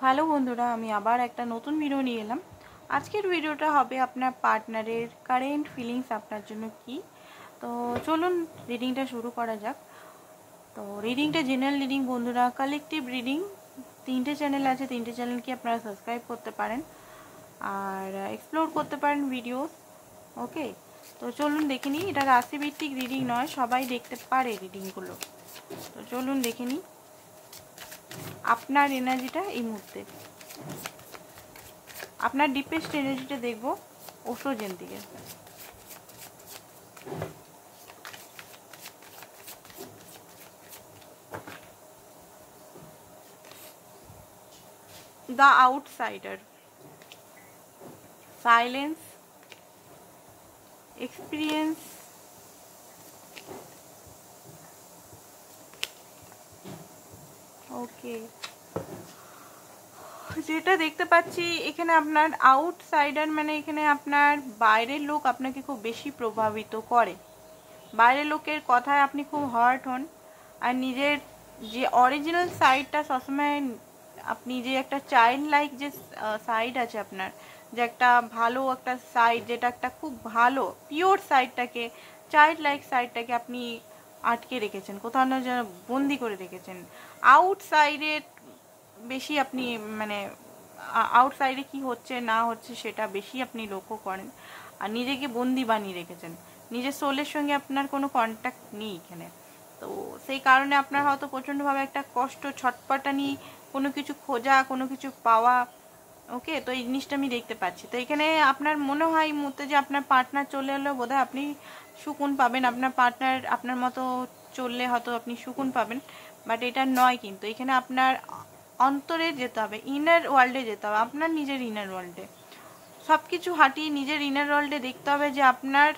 Hello বন্ধুরা, আমি আবার একটা নতুন ভিডিও নিয়ে এলাম। আজকের ভিডিওটা হবে আপনার পার্টনারের কারেন্ট ফিলিংস আপনার জন্য কি। তো চলুন রিডিংটা শুরু করা যাক। তো রিডিংটা জেনারেল রিডিং বন্ধুরা, কালেকটিভ রিডিং। 3টে চ্যানেল আছে, 3টে চ্যানেলকে আপনারা সাবস্ক্রাইব করতে পারেন আর এক্সপ্লোর করতে পারেন ভিডিও। ওকে, তো চলুন দেখে নিই। এটা রাশিভিত্তিক রিডিং নয়, সবাই দেখতে পারে রিডিংগুলো। তো চলুন দেখে নিই আপনার এনার্জিটা এই মুহূর্তে। আপনার ডিপেস্ট এনার্জিটা দেখব ওশোজেন থেকে। দ্য আউটসাইডার, সাইলেন্স, এক্সপিরিয়েন্স, ওকে। যেটা দেখতে পাচ্ছি এখানে আপনার আউটসাইডার মানে এখানে আপনার বাইরের লোক আপনাকে খুব বেশি প্রভাবিত করে। বাইরের লোকের কথায় আপনি খুব হার্ট হন, আর নিজের যে অরিজিনাল সাইডটা সবসময় আপনি যে একটা চাইল্ড লাইক যে সাইড আছে আপনার, যে একটা ভালো একটা সাইড, যেটা একটা খুব ভালো পিওর সাইডটাকে, চাইল্ড লাইক সাইডটাকে আপনি আটকে রেখেছেন, কোথাও না যেন বন্দি করে রেখেছেন। আউটসাইডের বেশি আপনি মানে আউটসাইডে কি হচ্ছে না হচ্ছে সেটা বেশি আপনি লক্ষ্য করেন, আর নিজেকে বন্দি বানিয়ে রেখেছেন। নিজের সোলের সঙ্গে আপনার কোনো কন্ট্যাক্ট নেই এখানে। তো সেই কারণে আপনার হয়তো প্রচণ্ডভাবে একটা কষ্ট, ছটপটানি, কোনো কিছু খোঁজা, কোনো কিছু পাওয়া। ওকে, তো এই জিনিসটা আমি দেখতে পাচ্ছি। তো এখানে আপনার মনে হয় এই মুহূর্তে যে আপনার পার্টনার চলে এলো, বোধহয় আপনি সুকুন পাবেন। আপনার পার্টনার আপনার মতো চললে হয়তো আপনি সুকুন পাবেন, বাট এটা নয়। কিন্তু এখানে আপনার অন্তরে যেতে হবে, ইনার ওয়ার্ল্ডে যেতে হবে, আপনার নিজের ইনার ওয়ার্ল্ডে সব কিছু হাঁটিয়ে নিজের ইনার ওয়ার্ল্ডে দেখতে হবে যে আপনার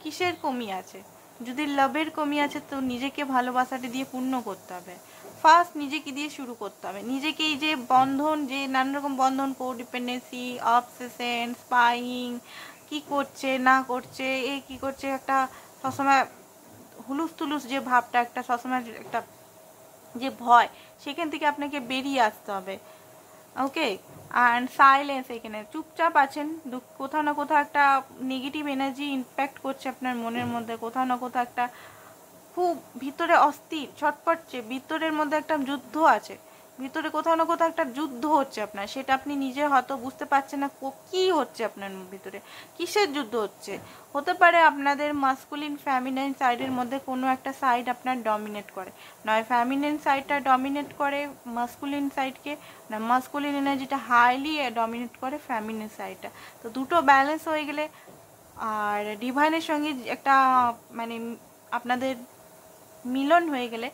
কিসের কমি আছে। যদি লাভের কমি আছে তো নিজেকে ভালোবাসাটা দিয়ে পূর্ণ করতে হবে। ফার্স্ট নিজেকে দিয়ে শুরু করতে হবে। নিজেকে এই যে বন্ধন, যে নানা রকম বন্ধন, কোডিপেন্ডেন্সি, অবসেশন, স্পাইং, কি করছে না করছে, এ কি করছে, একটা সবসময় হুলুস তুলুস যে ভাবটা, একটা সবসময় একটা যে ভয়, সেখান থেকে আপনাকে বেরিয়ে আসতে হবে। ওকে, অ্যান্ড সাইলেন্স, এখানে চুপচাপ আছেন, কোথাও না কোথাও একটা নেগেটিভ এনার্জি ইম্প্যাক্ট করছে আপনার মনের মধ্যে, কোথাও না কোথাও একটা খুব ভিতরে অস্থির ছটপটছে, ভিতরের মধ্যে একটা যুদ্ধ আছে, ভিতরে কোথাও না কোথাও একটা যুদ্ধ হচ্ছে আপনার, সেটা আপনি নিজে হয়তো বুঝতে পারছেন না কি হচ্ছে আপনার ভিতরে, কিসের যুদ্ধ হচ্ছে। হতে পারে আপনাদের মাস্কুলিন ফ্যামিনাইন সাইডের মধ্যে কোনো একটা সাইড আপনার ডমিনেট করে, নয় ফ্যামিনাইন সাইডটা ডমিনেট করে মাস্কুলিন সাইডকে, না মাস্কুলিন এনার্জিটা হাইলি ডমিনেট করে ফ্যামিনাইন সাইডটা। তো দুটো ব্যালেন্স হয়ে গেলে আর ডিভাইনের সঙ্গে একটা মানে আপনাদের মিলন হয়ে গেলে,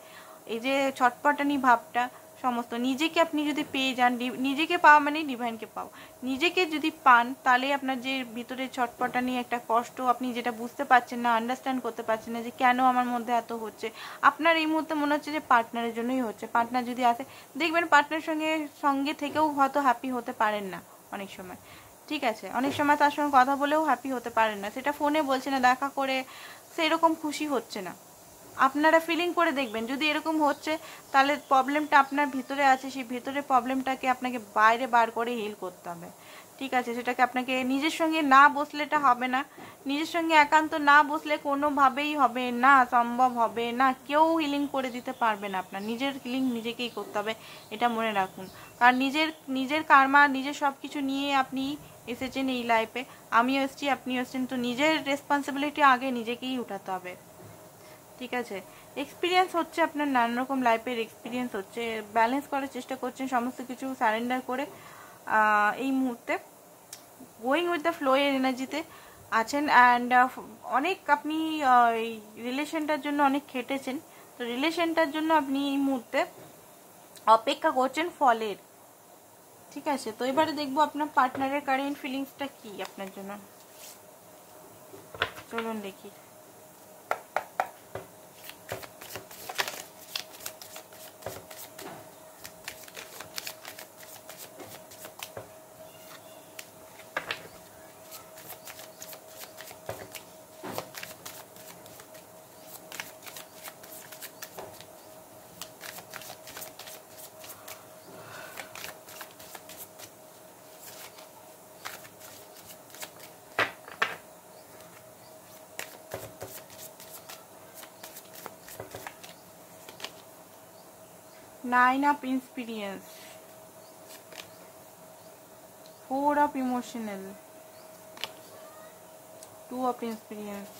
এই যে ছটপটানি ভাবটা সমস্ত নিজেকে আপনি যদি পেয়ে যান, নিজেকে পাওয়া মানে ডিভাইনকে পাওয়া, নিজেকে যদি পান তাহলে আপনার যে ভিতরে ছটপটানি একটা কষ্ট, আপনি যেটা বুঝতে পারছেন না, আন্ডারস্ট্যান্ড করতে পারছেন না যে কেন আমার মধ্যে এত হচ্ছে, আপনার এই মুহূর্তে মনে হচ্ছে যে পার্টনারের জন্যই হচ্ছে। পার্টনার যদি আসে, দেখবেন পার্টনারের সঙ্গে থেকেও হয়তো হ্যাপি হতে পারেন না অনেক সময়। ঠিক আছে, অনেক সময় তার সঙ্গে কথা বলেও হ্যাপি হতে পারেন না, সেটা ফোনে বলছে না, দেখা করে সেরকম খুশি হচ্ছে না। আপনারা ফিলিং করে দেখবেন, যদি এরকম হচ্ছে তাহলে প্রবলেমটা আপনার ভিতরে আছে, সেই ভিতরে প্রবলেমটাকে আপনাকে বাইরে বার করে হিল করতে হবে। ঠিক আছে, সেটাকে আপনাকে নিজের সঙ্গে না বসলে এটা হবে না। নিজের সঙ্গে একান্ত না বসলে কোনোভাবেই হবে না, সম্ভব হবে না, কেউ হিলিং করে দিতে পারবে না। আপনার নিজের হিলিং নিজেকেই করতে হবে, এটা মনে রাখুন। কারণ নিজের কার্মা, নিজের সব কিছু নিয়ে আপনি এসেছেন এই লাইফে, আমিও এসেছি, আপনিও এসেছেন। তো নিজের রেসপন্সিবিলিটি আগে নিজেকেই উঠাতে হবে। ঠিক আছে, এক্সপিরিয়েন্স হচ্ছে আপনার, নানা রকম লাইফের এক্সপিরিয়েন্স হচ্ছে, ব্যালেন্স করার চেষ্টা করছেন, সমস্ত কিছু সারেন্ডার করে এই মুহূর্তে গোয়িং উইথ দ্য ফ্লো এর এনার্জিতে আছেন। অ্যান্ড অনেক আপনি এই রিলেশনটার জন্য অনেক খেটেছেন, তো রিলেশনটার জন্য আপনি এই মুহূর্তে অপেক্ষা করছেন ফলের। ঠিক আছে, তো এবারে দেখবো আপনার পার্টনারের কারেন্ট ফিলিংসটা কি আপনার জন্য। চলুন দেখি। 9 of experience, 4 of emotional, 2 of experience,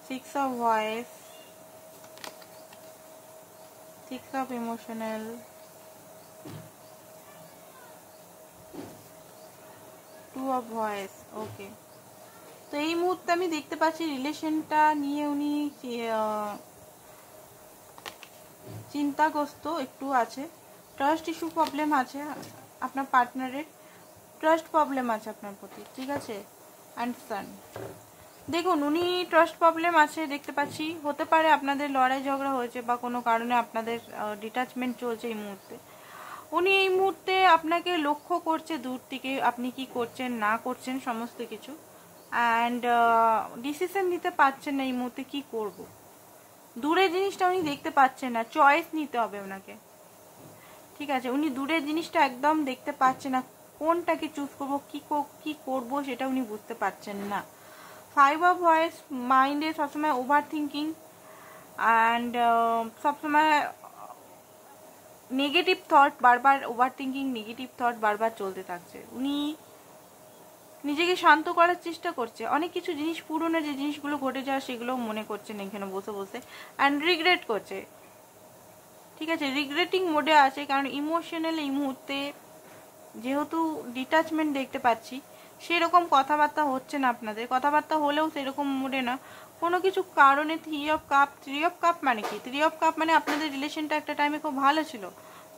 6 of voice, 6 of emotional, 2 of voice. ওকে, তো এই মুহূর্তে আমি দেখতে পাচ্ছি রিলেশনটা নিয়ে উনি চিন্তাগ্রস্ত একটু আছে। ট্রাস্ট ইস্যু প্রবলেম আছে, আপনার পার্টনারের ট্রাস্ট প্রবলেম আছে আপনার প্রতি, ঠিক আছে। অ্যান্ড সান, দেখুন উনি ট্রাস্ট প্রবলেম আছে দেখতে পাচ্ছি। হতে পারে আপনাদের লড়াই ঝগড়া হয়েছে বা কোনো কারণে আপনাদের ডিটাচমেন্ট চলছে এই মুহূর্তে। উনি এই মুহূর্তে আপনাকে লক্ষ্য করছে দূর থেকে, আপনি কি করছেন না করছেন সমস্ত কিছু। অ্যান্ড ডিসিশন নিতে পারছেন না এই মুহূর্তে কি করব। দূরের জিনিসটা উনি দেখতে পাচ্ছেন না, চয়েস নিতে হবে ওনাকে, ঠিক আছে। উনি দূরের জিনিসটা একদম দেখতে পাচ্ছেন না, কোনটাকে চুজ করবো, কি করব সেটা উনি বুঝতে পারছেন না। 5 অফ ভয়েস, মাইন্ডে সবসময় ওভার থিঙ্কিং অ্যান্ড সবসময় নেগেটিভ থট, বারবার ওভার থিঙ্কিং, নেগেটিভ থট বারবার চলতে থাকছে। উনি নিজেকে শান্ত করার চেষ্টা করছে, অনেক কিছু জিনিস পুরনো যে জিনিসগুলো ঘটে যাওয়া সেগুলো মনে করছেন এখানে বসে বসে, অ্যান্ড রিগ্রেট করছে, ঠিক আছে। রিগ্রেটিং মোডে আছে, কারণ ইমোশনাল এই মুহূর্তে যেহেতু ডিটাচমেন্ট দেখতে পাচ্ছি, সেরকম কথাবার্তা হচ্ছে না আপনাদের। কথাবার্তা হলেও সেরকম মোডে না, কোনো কিছু কারণে। 3 অফ কাপ, 3 অফ কাপ মানে কি? 3 অফ কাপ মানে আপনাদের রিলেশনটা একটা টাইমে খুব ভালো ছিল,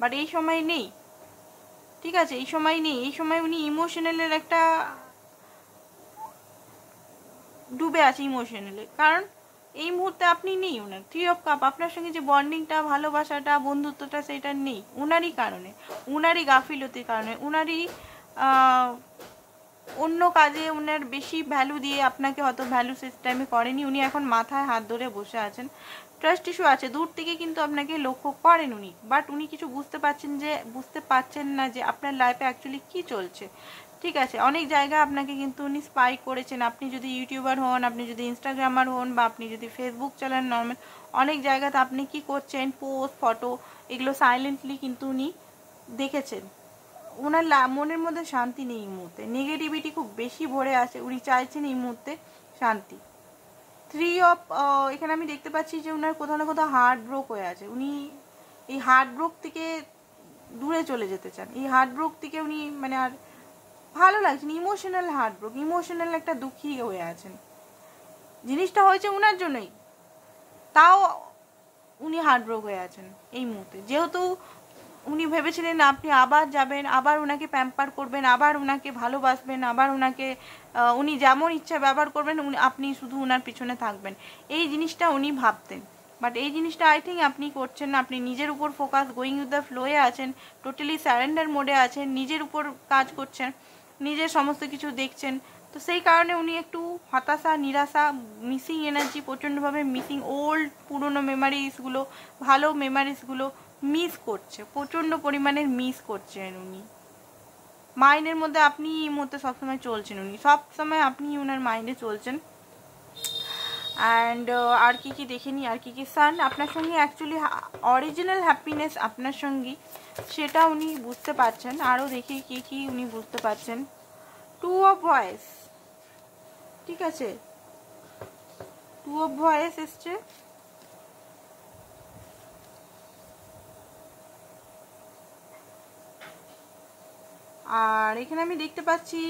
বাট এই সময় নেই, ঠিক আছে। এই সময় নেই, এই সময় উনি ইমোশনালের একটা ডুবে আছে ইমোশনালি, কারণ এই মুহূর্তে আপনি নেই ওনার। 3 অফ কাপ, আপনার সঙ্গে যে বন্ডিংটা, ভালোবাসাটা, বন্ধুত্বটা সেটা নেই উনারই কারণে, উনারই গাফিলতির কারণে, উনারই অন্য কাজে উনার বেশি ভ্যালু দিয়ে আপনাকে হয়তো ভ্যালু সে টাইমে করেনি। উনি এখন মাথায় হাত ধরে বসে আছেন, ট্রাস্ট ইস্যু আছে, দূর থেকে কিন্তু আপনাকে লক্ষ্য করেন উনি, বাট উনি কিছু বুঝতে পারছেন না যে আপনার লাইফে অ্যাকচুয়ালি কি চলছে, ঠিক আছে। অনেক জায়গায় আপনাকে কিন্তু উনি স্পাই করেছেন। আপনি যদি ইউটিউবার হন, আপনি যদি ইনস্টাগ্রামার হন, বা আপনি যদি ফেসবুক চালান নর্মাল, অনেক জায়গাতে আপনি কি করছেন, পোস্ট, ফটো, এগুলো সাইলেন্টলি কিন্তু উনি দেখেছেন। ওনার মনের মধ্যে শান্তি নেই এই মুহূর্তে, নেগেটিভিটি খুব বেশি ভরে আছে, উনি চাইছেন এই মুহূর্তে শান্তি। 3 অফ, এখানে আমি দেখতে পাচ্ছি যে ওনার কোথাও না কোথাও হার্ট ব্রোক হয়ে আছে। উনি এই হার্ট ব্রোক থেকে দূরে চলে যেতে চান, এই হার্ট ব্রোক থেকে উনি মানে আর ভালো লাগছে না, ইমোশনাল হার্ট ব্রোক, ইমোশনাল একটা দুঃখী হয়ে আছেন। জিনিসটা হয়েছে ওনার জন্যই, তাও উনি হার্ট ব্রোক হয়ে আছেন এই মুহূর্তে। যেহেতু উনি ভেবেছিলেন আপনি আবার যাবেন, আবার ওনাকে প্যাম্পার করবেন, আবার ওনাকে ভালোবাসবেন, আবার ওনাকে উনি যেমন ইচ্ছা ব্যবহার করবেন, আপনি শুধু ওনার পিছনে থাকবেন, এই জিনিসটা উনি ভাবতেন। বাট এই জিনিসটা আই থিঙ্ক আপনি করছেন না, আপনি নিজের উপর ফোকাস, গোয়িং উইথ দ্য ফ্লোয়ে আছেন, টোটালি স্যারেন্ডার মোডে আছেন, নিজের উপর কাজ করছেন, নিজের সমস্ত কিছু দেখছেন। তো সেই কারণে উনি একটু হতাশা, নিরাশা, মিসিং এনার্জি প্রচণ্ডভাবে মিসিং, ওল্ড পুরনো মেমারিজগুলো, ভালো মেমারিজগুলো মিস করছে, প্রচণ্ড পরিমাণের মিস করছেন উনি। মাইন্ডের মধ্যে আপনি এই মুহূর্তে সবসময় চলছেন, উনি সবসময় আপনি ওনার মাইন্ডে চলছেন। অ্যান্ড আর কি কি দেখে নিই, আর কি কি সান আপনার সঙ্গে অ্যাকচুয়ালি অরিজিনাল হ্যাপিনেস আপনার সঙ্গে, সেটা উনি বুঝতে পারছেন। আরও দেখি কি কি উনি বুঝতে পারছেন। 2 অফ ভয়েস, ঠিক আছে, 2 অফ ভয়েস এসছে। আর এখানে আমি দেখতে পাচ্ছি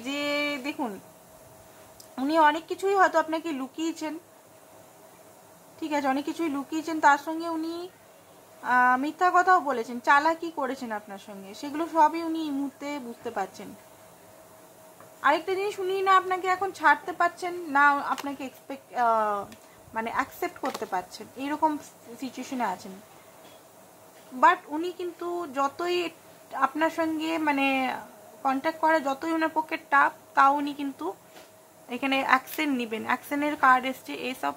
যে দেখুন উনি অনেক কিছুই হয়তো আপনাকে লুকিয়েছেন, ঠিক আছে, অনেক কিছুই লুকিয়েছেন, তার সঙ্গে উনি মিথ্যা কথাও বলেছেন, চালাকি করেছেন আপনার সঙ্গে, সেগুলো সবই উনি এই মুহূর্তে বুঝতে পারছেন। আরেকটা জিনিস, উনি না আপনাকে এখন ছাড়তে পারছেন না, আপনাকে মানে অ্যাকসেপ্ট করতে পারছেন, এইরকম সিচুয়েশনে আছেন। বাট উনি কিন্তু যতই আপনার সঙ্গে মানে কন্ট্যাক্ট করা যতই ওনার পক্ষে টাফ, তাও উনি কিন্তু এখানে অ্যাকশন নেবেন। অ্যাকশনের কার্ড এসছে, এস অফ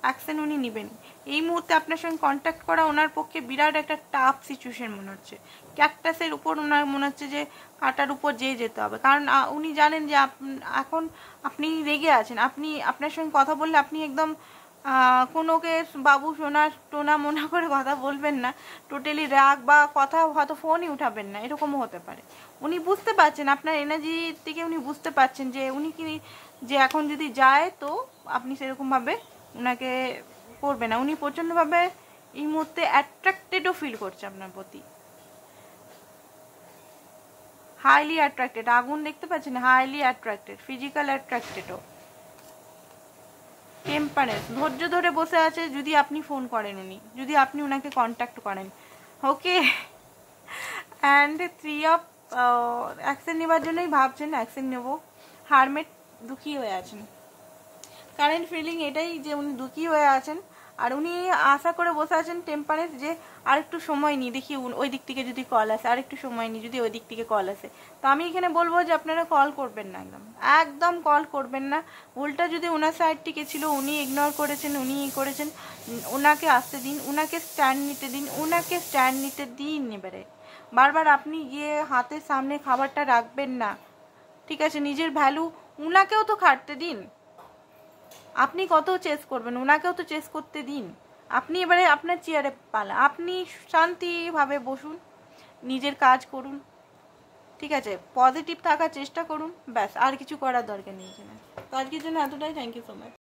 অ্যাকশন উনি নেবেন। এই মুহূর্তে আপনার সঙ্গে কন্ট্যাক্ট করা ওনার পক্ষে বিরাট একটা টাফ সিচুয়েশন মনে হচ্ছে। ক্যাকটাসের উপর ওনার মনে হচ্ছে যে কাঁটার উপর যেতে হবে, কারণ উনি জানেন যে এখন আপনি রেগে আছেন। আপনি আপনার সঙ্গে কথা বললে আপনি একদম কোনোকে বাবু সোনা টোনা মোনা করে কথা বলবেন না, টোটালি রাগ বা কথা হয়তো ফোনই উঠাবেন না, এরকমও হতে পারে। উনি বুঝতে পারছেন আপনার এনার্জির থেকে, উনি বুঝতে পারছেন যে উনি কি যে এখন যদি যায় তো আপনি সেরকমভাবে ওনাকে করবে না। উনি প্রচণ্ডভাবে এই মুহূর্তে অ্যাট্রাক্টেডও ফিল করছে আপনার প্রতি, হাইলি অ্যাট্রাক্টেড। আগুন দেখতে পাচ্ছেন, হাইলি অ্যাট্রাক্টেড, ফিজিক্যাল অ্যাট্রাক্টেডও। টেম্পারেন্স, ধৈর্য ধরে বসে আছে যদি আপনি ফোন করেন, উনি যদি আপনি ওনাকে কন্ট্যাক্ট করেন। ওকে, অ্যান্ড 3 অফ অ্যাকশন নেওয়ার জন্যই ভাবছেন অ্যাকশন নেব। হারমেট, দুঃখী হয়ে আছেন। কারেন্ট ফিলিং এটাই যে উনি দুঃখী হয়ে আছেন, আর উনি আশা করে বসে আছেন টেম্পারেন্স যে আরেকটু সময় নিই, দেখি ওই দিক থেকে যদি কল আসে, আরেকটু সময় নিই যদি ওই দিক থেকে কল আসে। তো আমি এখানে বলবো যে আপনারা কল করবেন না, একদম কল করবেন না। উল্টা যদি ওনার সাইড থেকে ছিল, উনি ইগনোর করেছেন, উনি করেছেন, ওনাকে আসতে দিন, ওনাকে স্ট্যান্ড নিতে দিন, ওনাকে স্ট্যান্ড নিতে দিন। এবারে বারবার আপনি গিয়ে হাতের সামনে খাবারটা রাখবেন না, ঠিক আছে? নিজের ভ্যালু, ওনাকেও তো খাটতে দিন। আপনি কত চেস করবেন, ওনাকেও তো চেস করতে দিন। আপনি এবারে আপনার চেয়ারে পালা, আপনি শান্তিভাবে বসুন, নিজের কাজ করুন, ঠিক আছে? পজিটিভ থাকার চেষ্টা করুন, ব্যাস, আর কিছু করার দরকার নেই এখানে। তো আজকের জন্য এতটাই। Thank you so much.